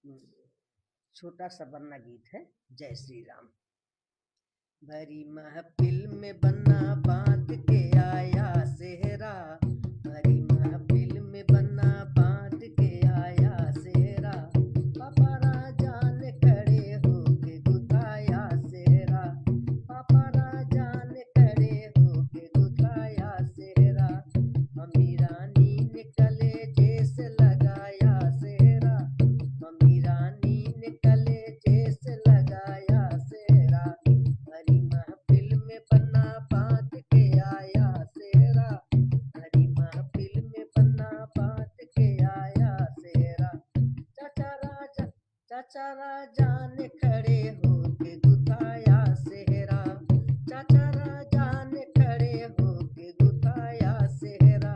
छोटा सा बन्ना गीत है। जय श्री राम। भरी महफिल में बन्ना बांध के आया सेहरा, भरी महफिल में बन्ना बांध के आया सेहरा, पापा राजा ने खड़े होके गुथाया सेहरा, पापा राजा ने खड़े होके गुथाया सेहरा, मम्मी रानी ने कलेजे से लगाया सेहरा, मम्मी रानी ने कलेजे से लगाया सेहरा, भरी महफिल में बन्ना बांध के आया सेहरा, भरी महफिल में बन्ना बांध के आया सेहरा, चाचा राजा ने खड़े होके गुथाया सेहरा, चाचा राजा ने खड़े होके गुथाया सेहरा,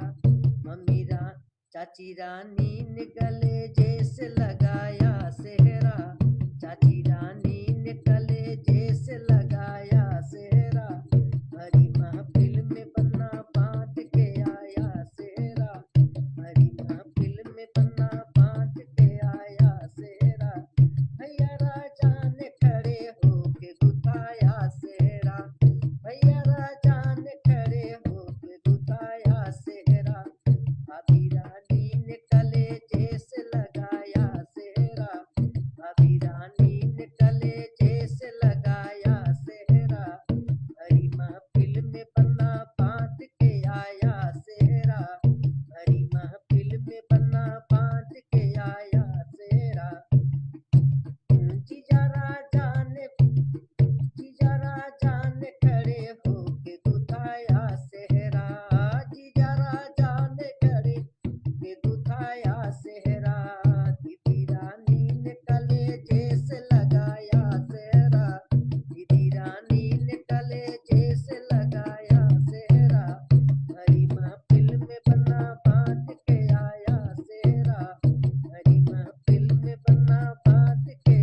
चाची रानी ने कलेजे से लगाया सेहरा, चाची रानी ने कलेजे से लगाया सेहरा, भरी महफिल में बन्ना बांध के आया सेहरा, भरी महफिल में बन्ना बांध के आया सेहरा, भैया राजा ने खड़े होके गुथाया सेहरा, भैया राजा ने खड़े होके गुथाया सेहरा, भाभी रानी ने कलेजे से लगाया सेहरा, भाभी रानी ने कलेजे से लगाया सेहरा, भरी महफिल में बन्ना बांध के आया सेहरा, भरी महफिल में बन्ना बांध के आया सेहरा, जीजा राजा ने खड़े होके गुथाया सेहरा, जीजा राजा ने खड़े होके गुथाया सेहरा, दीदी रानी ने कलेजे से लगाया सेहरा, दीदी रानी ने कलेजे से लगाया सेहरा, भरी महफिल में बन्ना बांध के आया सेहरा, भरी महफिल में बन्ना बांध के